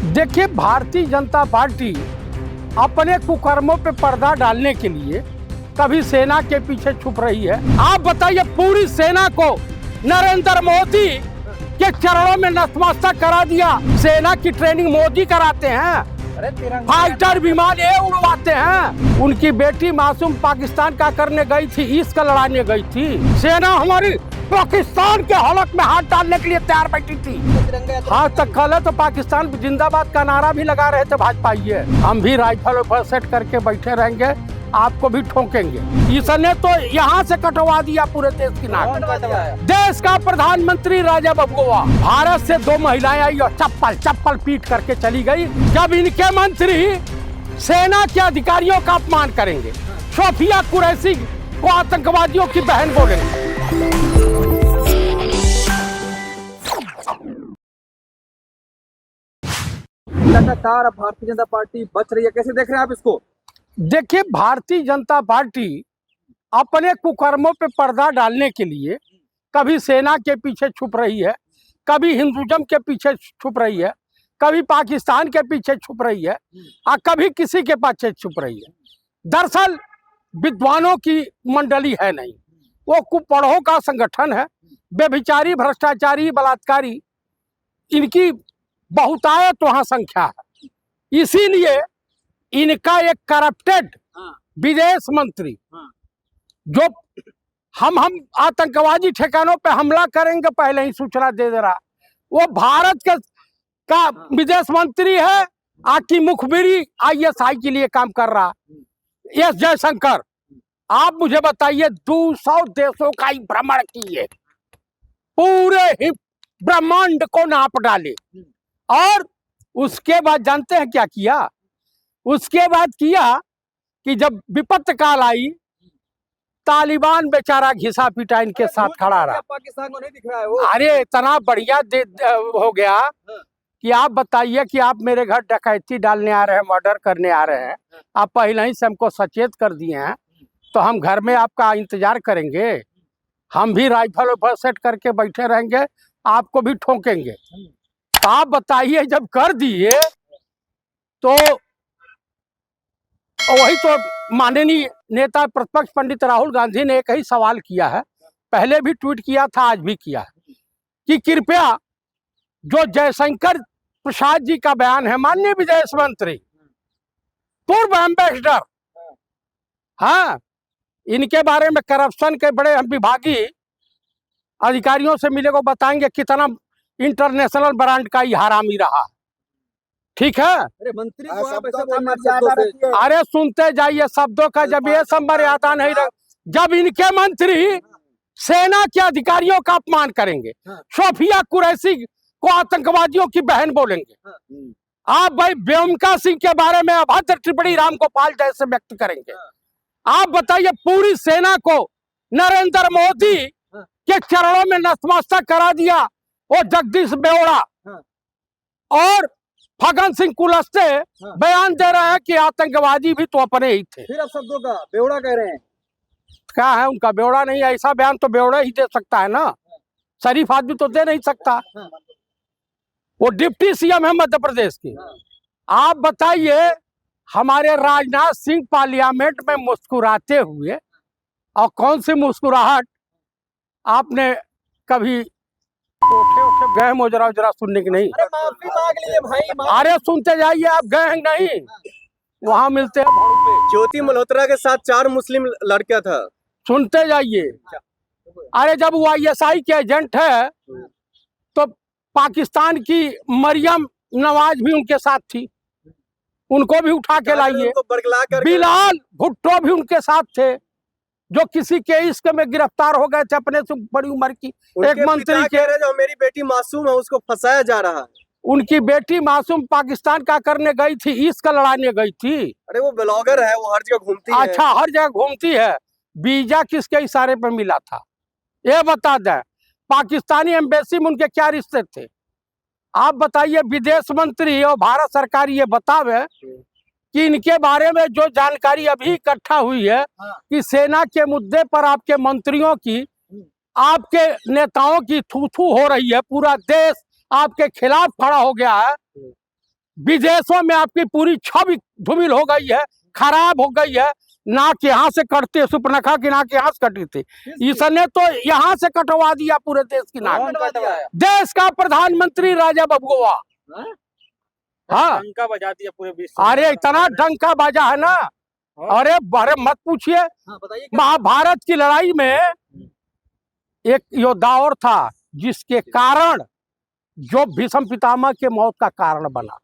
देखिए, भारतीय जनता पार्टी अपने कुकर्मों पे पर्दा डालने के लिए कभी सेना के पीछे छुप रही है। आप बताइए, पूरी सेना को नरेंद्र मोदी के चरणों में नतमस्तक करा दिया। सेना की ट्रेनिंग मोदी कराते हैं, फाइटर विमान ये उड़वाते हैं। उनकी बेटी मासूम पाकिस्तान का करने गई थी, इसका लड़ाने गई थी। सेना हमारी पाकिस्तान के हलक में हाथ डालने के लिए तैयार बैठी थी। हाँ, तक कल तो पाकिस्तान जिंदाबाद का नारा भी लगा रहे थे भाजपा। हम भी राइफल ऊपर सेट करके बैठे रहेंगे, आपको भी ठोकेंगे। इसने तो यहाँ से कटवा दिया पूरे देश की नाक। देश का प्रधानमंत्री राजा बबुआ, भारत से 2 महिलाएं आई और चप्पल पीट करके चली गई। जब इनके मंत्री सेना के अधिकारियों का अपमान करेंगे, सोफिया कुरैशी को आतंकवादियों की बहन बोलेंगे। लगातार भारतीय जनता पार्टी बच रही है, कैसे देख रहे हैं आप इसको? देखिए, भारतीय जनता पार्टी अपने कुकर्मों पे पर्दा डालने के लिए कभी सेना के पीछे छुप रही है, कभी हिंदुज्म के पीछे छुप रही है, कभी पाकिस्तान के पीछे छुप रही है और कभी किसी के पीछे छुप रही है। दरअसल विद्वानों की मंडली है नहीं, वो कुपढ़ों का संगठन है। बेभिचारी, भ्रष्टाचारी, बलात्कारी, इनकी बहुतायत वहां संख्या है। इसीलिए इनका एक करप्टेड विदेश मंत्री, जो हम आतंकवादी ठिकानों पे हमला करेंगे पहले ही सूचना दे रहा, वो भारत का विदेश मंत्री है। आकी मुखबिरी ISI के लिए काम कर रहा एस जयशंकर। आप मुझे बताइए, 200 देशों का ही भ्रमण किए, पूरे ही ब्रह्मांड को नाप डाले, और उसके बाद जानते हैं क्या किया? उसके बाद किया कि जब विपत्त काल आई, तालिबान बेचारा घिसा पिटा इनके साथ खड़ा रहा। पाकिस्तान को नहीं दिख रहा है वो। अरे इतना बढ़िया हो गया कि आप बताइए कि आप मेरे घर डकैती डालने आ रहे हैं, मर्डर करने आ रहे हैं, आप पहले ही से हमको सचेत कर दिए हैं, तो हम घर में आपका इंतजार करेंगे। हम भी राइफल ऊपर सेट करके बैठे रहेंगे, आपको भी ठोकेंगे। तो आप बताइए, जब कर दिए तो वही तो माननीय नेता प्रतिपक्ष पंडित राहुल गांधी ने एक ही सवाल किया है, पहले भी ट्वीट किया था, आज भी किया है, कि कृपया जो जयशंकर प्रसाद जी का बयान है, माननीय विदेश मंत्री, पूर्व एम्बेसडर, हाँ, इनके बारे में करप्शन के बड़े हम विभागीय अधिकारियों से मिले को बताएंगे कितना इंटरनेशनल ब्रांड का ये हरामी रहा। ठीक है, अरे मंत्री को आप ऐसे बोलना शब्दों से। अरे सुनते जाइए शब्दों का, जब ये सब मर्यादा नहीं रह, जब इनके मंत्री सेना के अधिकारियों का अपमान करेंगे, सोफिया कुरैशी को आतंकवादियों की बहन बोलेंगे, आप भाई व्योमिका सिंह के बारे में अभद्र टिप्पणी रामगोपाल जैसे व्यक्त करेंगे। आप बताइए, पूरी सेना को नरेंद्र मोदी के चरणों में नतमस्तक करा दिया वो जगदीश बेवड़ा, और फगन सिंह कुलस्ते बयान दे रहे हैं कि आतंकवादी भी तो अपने ही थे। फिर आप शब्दों का बेवड़ा कह रहे हैं। क्या है उनका बेवड़ा? नहीं, ऐसा बयान तो बेवड़ा ही दे सकता है ना, शरीफ आदमी तो दे नहीं सकता। वो डिप्टी CM है मध्य प्रदेश की। आप बताइए, हमारे राजनाथ सिंह पार्लियामेंट में मुस्कुराते हुए, और कौन सी मुस्कुराहट, आपने कभी उठे गए मोजरा उजरा सुनने की नहीं? अरे माफी मांग लिए भाई। अरे सुनते जाइए, आप गए हैं नहीं? वहाँ मिलते हैं भाड़ू पे। ज्योति मल्होत्रा के साथ 4 मुस्लिम लड़का था। सुनते जाइए। अरे जब वो ISI के एजेंट है, तो पाकिस्तान की मरियम नवाज भी उनके साथ थी, उनको भी उठा के लाइए। बिलाल भुट्टो भी उनके साथ थे, जो किसी के इश्क में गिरफ्तार हो गए थे, अपने से बड़ी उम्र की एक मंत्री के। जो मेरी बेटी मासूम है, उसको फंसाया जा रहा है। उनकी बेटी मासूम पाकिस्तान का करने गई थी, इश्क लड़ाने गई थी। अरे वो ब्लॉगर है, वो हर जगह घूमती है। अच्छा, हर जगह घूमती है। वीजा किसके इशारे पर मिला था ये बता दें? पाकिस्तानी एम्बेसी में उनके क्या रिश्ते थे? आप बताइए, विदेश मंत्री और भारत सरकार ये बतावे कि इनके बारे में जो जानकारी अभी इकट्ठा हुई है कि सेना के मुद्दे पर आपके मंत्रियों की, आपके नेताओं की थू थू हो रही है, पूरा देश आपके खिलाफ खड़ा हो गया है, विदेशों में आपकी पूरी छवि धूमिल हो गई है, खराब हो गई है। नाक यहाँ से कटते, सुपर्णखा की नाक यहाँ से कटी थी, इसने तो यहाँ से कटवा दिया पूरे देश की नाक। कौन कटवाया? देश का प्रधानमंत्री राजा बबुआ। हाँ, डंका बजा दिया पूरे विश्व। अरे इतना डंका बाजा है ना, अरे अरे मत पूछिए। हाँ, बताइए क्या? महाभारत की लड़ाई में एक योद्धा और था जिसके कारण जो भीष्म पितामह के मौत का कारण बना।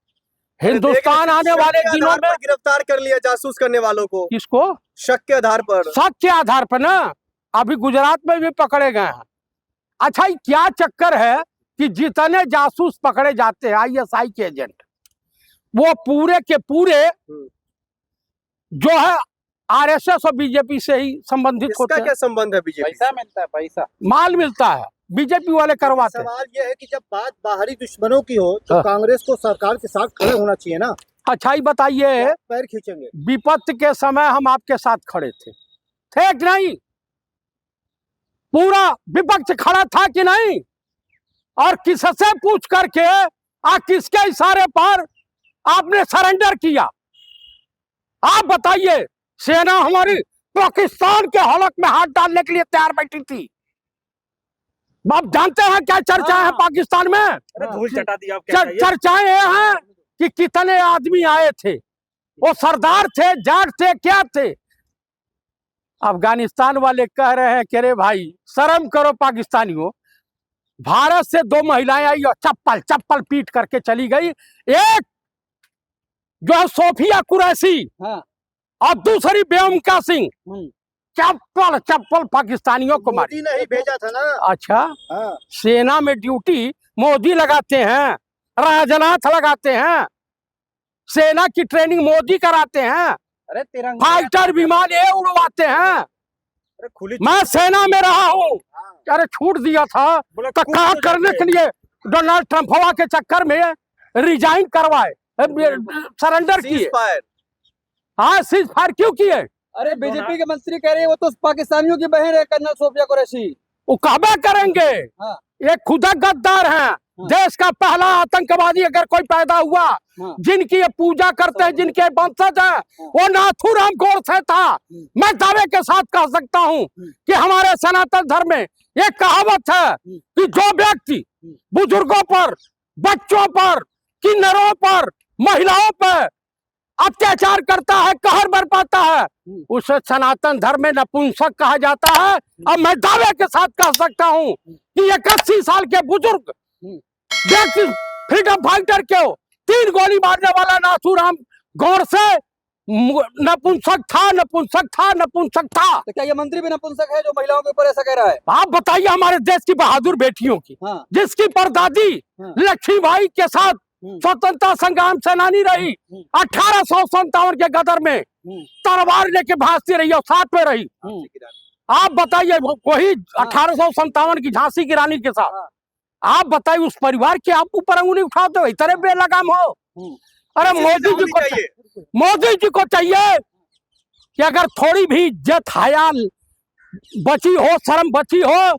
हिंदुस्तान आने वाले दिनों में गिरफ्तार कर लिया जासूस करने वालों को, किसको? शक के आधार पर। शक के आधार पर ना, अभी गुजरात में भी पकड़े गए हैं। अच्छा, ये क्या चक्कर है कि जितने जासूस पकड़े जाते हैं आईएसआई के एजेंट, वो पूरे के पूरे जो है आरएसएस और बीजेपी से ही संबंधित होते इसका हैं। क्या संबंध है बीजेपी? पैसा मिलता है, पैसा। माल मिलता है, बीजेपी वाले करवाते हैं। सवाल यह है कि जब बात बाहरी दुश्मनों की हो तो हाँ। कांग्रेस को सरकार के साथ खड़े होना चाहिए ना। अच्छा, ही बताइए, पैर खींचेंगे। विपत्ति के समय हम आपके साथ खड़े थे कि नहीं? पूरा विपक्ष खड़ा था कि नहीं? और किससे पूछ करके किसके इशारे पर आपने सरेंडर किया? आप बताइए। सेना हमारी पाकिस्तान के हलक में हाथ डालने के लिए तैयार बैठी थी। आप जानते हैं क्या चर्चा है पाकिस्तान में? अरे धूल चटा दिया आप, क्या चाहिए? चर्चाएं ये हैं कि कितने आदमी आए थे, वो सरदार थे, जाट थे, क्या थे? अफगानिस्तान वाले कह रहे हैं कि अरे भाई शर्म करो पाकिस्तानियों, भारत से 2 महिलाएं आई और चप्पल चप्पल पीट करके चली गई। एक जो है सोफिया कुरैशी, हाँ। और दूसरी बेगम सिंह, चप्पल चप्पल पाकिस्तानियों को मारी। मोदी ने ही भेजा था ना। अच्छा, हाँ। सेना में ड्यूटी मोदी लगाते हैं, राजनाथ लगाते हैं, सेना की ट्रेनिंग मोदी कराते हैं, अरे तिरंगा फाइटर विमान ये उड़वाते हैं। अरे खुली मैं सेना में रहा हूँ, अरे छूट दिया था बोला तो खूब क्या हो करने जाते के लिए डोनाल्ड ट्रम्प के चक्कर में रिजाइन करवाए, सरेंडर किए। सीज़फायर। हाँ, सीज फायर क्यों किए? अरे बीजेपी के मंत्री कह रहे हैं वो तो पाकिस्तानियों की बहन है, कर्नल सोफिया कुरैशी। वो कहबे करेंगे, हाँ। ये खुदा गद्दार हैं। देश का पहला आतंकवादी अगर कोई पैदा हुआ, हाँ। जिनकी ये पूजा करते हैं, जिनके वंशज हैं, वो नाथूराम गोडसे था। मैं दावे के साथ कह सकता हूँ कि हमारे सनातन धर्म में एक कहावत है कि जो व्यक्ति बुजुर्गों पर, बच्चों पर, किन्नरों पर, महिलाओं पर अत्याचार करता है, कहर बरपाता है, उसे सनातन धर्म में नपुंसक कहा जाता है। अब मैं दावे के साथ कह सकता हूँ कि 81 साल के बुजुर्ग व्यक्ति फ्रीडम फाइटर क्यों 3 गोली मारने वाला नाथूराम गोडसे नपुंसक था, नपुंसक था, नपुंसक था। तो क्या ये मंत्री भी नपुंसक है जो महिलाओं के ऊपर ऐसा कह रहा है? आप बताइए, हमारे देश की बहादुर बेटियों की, हाँ। जिसकी परदादी हाँ। लक्ष्मीबाई के साथ स्वतंत्रता संग्राम सेनानी रही, 1857 के गदर में तलवार लेके भागती रही और साथ में रही। आप बताइए, वही 1857 की झांसी की रानी के साथ, आप बताइए उस परिवार के आप ऊपर अंगुली उठाते हो, इतने बेलगाम हो? अरे मोदी जी को चाहिए कि अगर थोड़ी भी इज्जत हया बची हो, शर्म बची हो,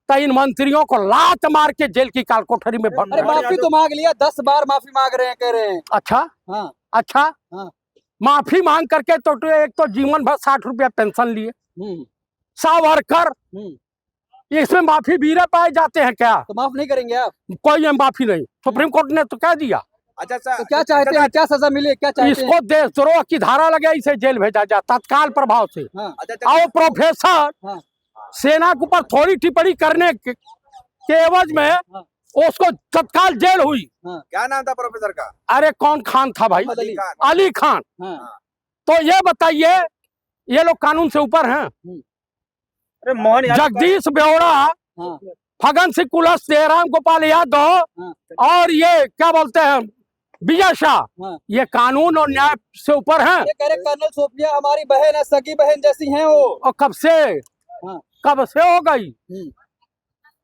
तो इन मंत्रियों को लात मार के जेल की काल कोठरी में बंद अरे कर। माफी तो मांग लिया, 10 बार माफी मांग रहे हैं, कह रहे हैं। अच्छा, हाँ। अच्छा, हाँ। माफी मांग करके तो एक तो जीवन भर 60 रुपया पेंशन लिए, सावरकर, इसमें माफी भी रह पाए जाते हैं क्या? तो माफ नहीं करेंगे आप? कोई माफी नहीं, सुप्रीम कोर्ट ने तो कह दिया। अच्छा तो क्या चाहते हैं, क्या सजा मिले, क्या चाहते हैं? इसको देशद्रोह की धारा लगे, इसे जेल भेजा जाए तत्काल प्रभाव से। हाँ। और प्रोफेसर हाँ। सेना के ऊपर थोड़ी टिप्पणी करने के एवज में उसको तत्काल जेल हुई। क्या नाम था प्रोफेसर का? अरे कौन खान था भाई? अली खान। हाँ। तो ये बताइए, ये लोग कानून से ऊपर हैं? अरे मोहन यादव जगदीश बेवड़ा, हाँ। फगन सिंह कुलस, जयराम गोपाल यादव और ये क्या बोलते हैं विजय शाह, हाँ। ये कानून और न्याय से ऊपर हैं। ये कह रहे कर्नल सोफिया हमारी बहन है, सगी बहन जैसी हैं वो। और कब से हो गई?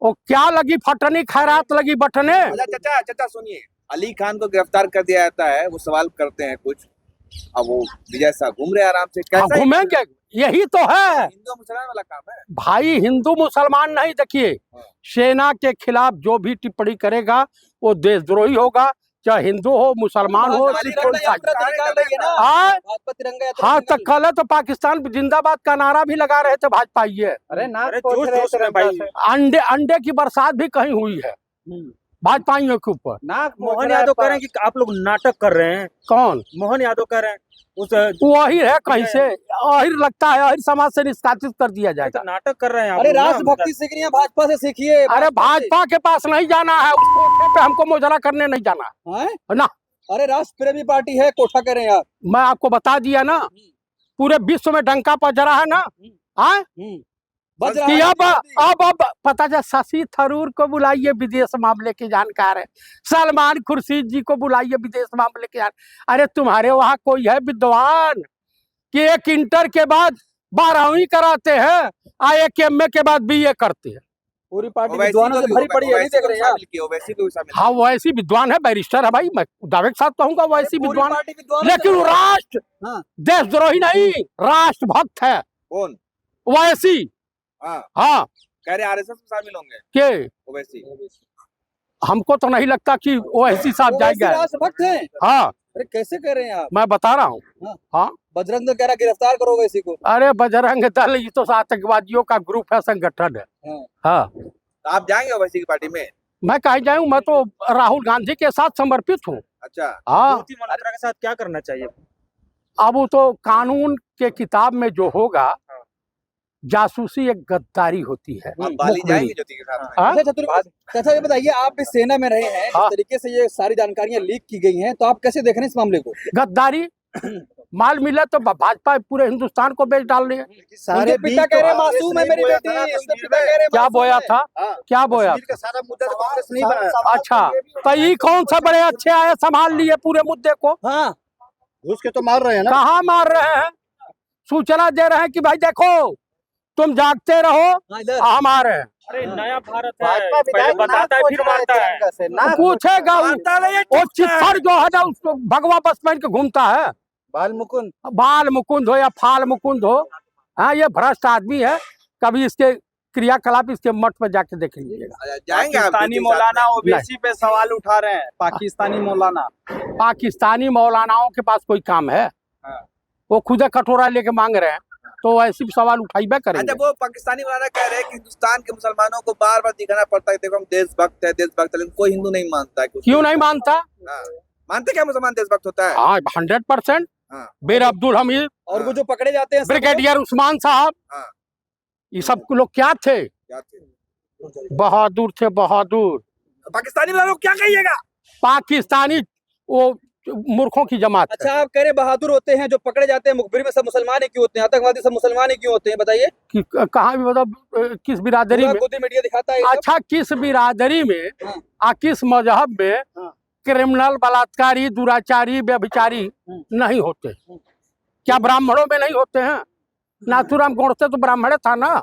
वो क्या लगी फटनी, खैरात लगी बटने। चाचा सुनिए, अली खान को गिरफ्तार कर दिया जाता है, वो सवाल करते हैं कुछ, अब वो विजय शाह घूम रहे आराम से, कैसा घूमेंगे? यही तो है हिंदू मुसलमान वाला काम है भाई। हिंदू मुसलमान नहीं, देखिए सेना के खिलाफ जो भी टिप्पणी करेगा वो देशद्रोही होगा, चाहे हिंदू हो मुसलमान हो भाजपा सिख हो तिरंगा ईसाई यात्रा तो निकाल रही है ना, हाँ भाजपा तिरंगा यात्रा हाँ, निकाल तो कल तो पाकिस्तान जिंदाबाद का नारा भी लगा रहे थे भाजपा ये। अरे नाक अरे पोंछ जोश रहे जोश में तिरंगा भाई से। अंडे अंडे की बरसात भी कहीं हुई है भाजपाइयों के ऊपर। नाक पोंछ मोहन रहा है यादव कह रहे हैं कि आप लोग नाटक कर रहे हैं। कौन मोहन यादव कह रहे हैं उस वही है कहीं से, अहिर लगता है अहिर समाज से निष्कासित कर दिया जाएगा। नाटक कर रहे हैं आप अरे लोग ना, राष्ट्रभक्ति सीखनी है भाजपा से सीखिए। अरे भाजपा के पास नहीं जाना है, उस कोठे पे हमको मोजरा करने नहीं जाना हैं? ना। अरे राष्ट्र प्रेमी पार्टी है, कोठा करें आप। मैं आपको बता दिया ना, पूरे विश्व में डंका बज रहा है ना। हाँ बज रहा कि है। अब पता चला शशि थरूर को बुलाइए, विदेश मामले के जानकार है। सलमान खुर्शीद जी को बुलाइए, विदेश मामले के जानकार। अरे तुम्हारे वहाँ कोई है विद्वान कि एक इंटर के बाद 12वीं कराते हैं और एक MA के बाद BA करते हैं? पूरी पार्टी ओवैसी विद्वानों को से भी- भरी पड़ी है, नहीं ओवैसी देख को रहे भी हैं आप। शामिल किया, ओवैसी को भी शामिल हाँ वो ऐसी विद्वान है, बैरिस्टर है भाई, मैं दावे के साथ कहूंगा वो ऐसी पूरी विद्वान, पार्टी विद्वानों लेकिन से- वो राष्ट्र हाँ। देशद्रोही नहीं, राष्ट्रभक्त है कौन? वो ऐसी। हाँ हाँ कह रहे RSS में शामिल होंगे के ओवैसी। हमको तो नहीं लगता कि वो ऐसी साहब ओवैसी जाएगा। राष्ट्रभक्त हैं। हाँ अरे कैसे कह रहे हैं आप? मैं बता रहा हूँ। हाँ बजरंग दल कह रहा गिरफ्तार करो ओवैसी को। अरे बजरंग दल ये तो आतंकवादियों का ग्रुप है, संगठन है। हाँ। हाँ तो आप जाएंगे ओवैसी की पार्टी में? मैं कहीं जाऊँ, मैं तो राहुल गांधी के साथ समर्पित हूँ। अच्छा, हाँ ज्योति मल्होत्रा के साथ क्या करना चाहिए? अब वो तो कानून के किताब में जो होगा, जासूसी एक गद्दारी होती है। आप बाली मुखबिरी। जाएंगे ज्योति के साथ में? हाँ? अच्छा चाचा ये बताइए, आप भी सेना में रहे हैं, जिस हाँ। तरीके से ये सारी जानकारियां लीक की गई हैं, तो आप कैसे देख रहे हैं इस मामले को? गद्दारी माल मिला तो भाजपा पूरे हिंदुस्तान को बेच डाल रही है। उनके पिता कह रहे हैं मासूम है मेरी बेटी, उनके पिता कह रहे हैं क्या मासूम बोया है। था, क्या बोया? कश्मीर का सारा मुद्दा तो कांग्रेस नहीं बनाया। अच्छा तो ये कौन सा बड़े अच्छे आए संभाल लिए पूरे मुद्दे को? हाँ घुस के तो मार रहे हैं ना। कहाँ मार रहे हैं? सूचना दे रहे हैं कि भाई देखो तुम जागते रहो, हाँ, इधर। हम आ रहे हैं। अरे नया भारत है, भाजपा पहले विधायक बताता है फिर मारता है। तिरंगा से। नाक पूछेगा मारता नहीं है, वो टूटता है। चित्तर जो है ना, उसको भगवा बस पहन के घूमता है, बाल मुकुंद। बाल मुकुंद हो या फाल मुकुंद हो। हाँ ये भ्रष्ट आदमी है, कभी इसके क्रियाकलाप इसके मठ पर जाके देख लीजिएगा। जाएंगे आप पाकिस्तानी ज्योति के साथ मौलाना में? ओवैसी पे सवाल उठा रहे हैं, पाकिस्तानी मौलाना। पाकिस्तानी मौलानाओं के पास कोई काम है? वो खुद कटोरा लेके मांग रहे हैं, तो ऐसी सवाल उठाइबे करेंगे। अच्छा, वो पाकिस्तानी मौलाना कह रहे हैं कि हिंदुस्तान के मुसलमानों को बार बार दिखाना पड़ता है, देखो हम देशभक्त है, देशभक्त है, लेकिन कोई हिंदू नहीं मानता है। क्यों नहीं मानता? हाँ। मानते क्या मुसलमान देशभक्त होता है? हाँ 100%। हाँ। बीर अब्दुल हमीद, और वो जो पकड़े जाते हैं सब लोग- ब्रिगेडियर उस्मान साहब, हाँ। ये सब लोग क्या थे? क्या थे? बहादुर थे, बहादुर। पाकिस्तानी वालों को क्या कहिएगा? पाकिस्तानी वो मूर्खों की जमात है। अच्छा आप कह रहे बहादुर होते हैं, जो पकड़े जाते हैं मुखबिर में सब मुसलमान ही क्यों होते हैं, आतंकवादी सब मुसलमान ही क्यों होते हैं, बताइए। कि कहाँ भी मतलब किस बिरादरी पूरा में? गोदी मीडिया दिखाता है ये सब। अच्छा किस बिरादरी में हाँ। आ किस मजहब में हाँ। क्रिमिनल, बलात्कारी, दुराचारी, व्यभिचारी नहीं होते? क्या ब्राह्मणों में नहीं होते हैं? नाथुराम गोडसे तो ब्राह्मण था ना,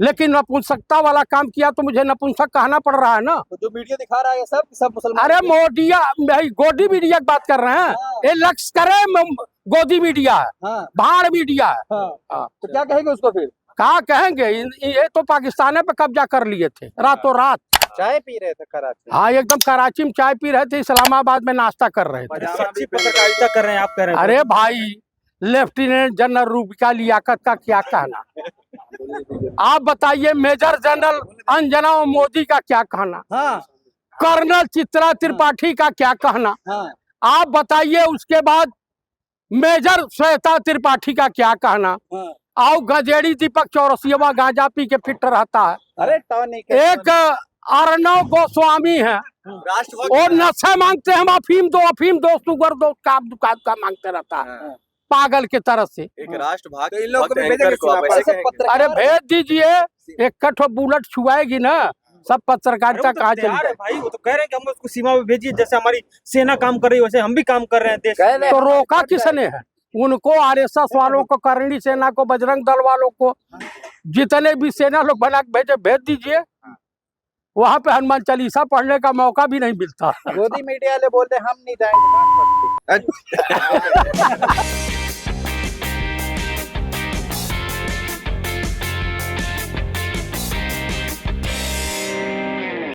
लेकिन नपुंसकता वाला काम किया तो मुझे नपुंसक कहना पड़ रहा है ना। तो जो मीडिया दिखा रहा है सब मुसलमान। अरे मोडिया भाई, गोदी मीडिया की बात कर रहे हैं। ये लक्ष्य करे गोदी मीडिया है, हाँ भाड़ मीडिया है। हाँ। हाँ। तो क्या कहेंगे उसको फिर? कहा कहेंगे, ये तो पाकिस्तान पे कब्जा कर लिए थे रातों रात। चाय पी रहे थे कराची। हाँ एकदम कराची में चाय पी रहे थे, इस्लामाबाद में नाश्ता कर रहे थे। सच्ची पत्रकारिता कर रहे हैं आप, कह रहे हैं। अरे भाई लेफ्टिनेंट जनरल रूबिका लियाकत का क्या कहना? आप बताइए मेजर जनरल अंजना मोदी का क्या कहना? हाँ कर्नल चित्रा त्रिपाठी का क्या कहना? हाँ। आप बताइए उसके बाद मेजर श्वेता त्रिपाठी का क्या कहना? हाँ। आओ गजेड़ी दीपक चौरसिया गांजा पी के फिट रहता है। अरे टॉनिक एक अर्णव गोस्वामी है, राष्ट्रभक्त और नशे मांगते हैं, हम अफीम दो सुगर दो, काप दुकान का मांगते रहता है पागल के तरह से। एक राष्ट्रभाग तो इन लोगों को भी भेजेंगे सीमा पर? ऐसे पत्रकार- अरे भेज दीजिए, एक कठो बुलेट छुआएगी ना, सब अरे पत्रकारिता वो तो कहाँ तैयार चली है भाई, वो तो कह रहे हैं कि हम उसको सीमा पे भेजिए, जैसे हमारी सेना काम कर रही है वैसे हम भी काम कर रहे हैं देश में। तो रोका किसने है? उनको, RSS वालों को, करणी सेना को, बजरंग दल वालों को, जितने भी सेना लोग बना के भेजे, भेज दीजिए। वहां पे हनुमान चालीसा पढ़ने का मौका भी नहीं मिलता। गोदी मीडिया वाले बोलते हम नहीं जाएंगे।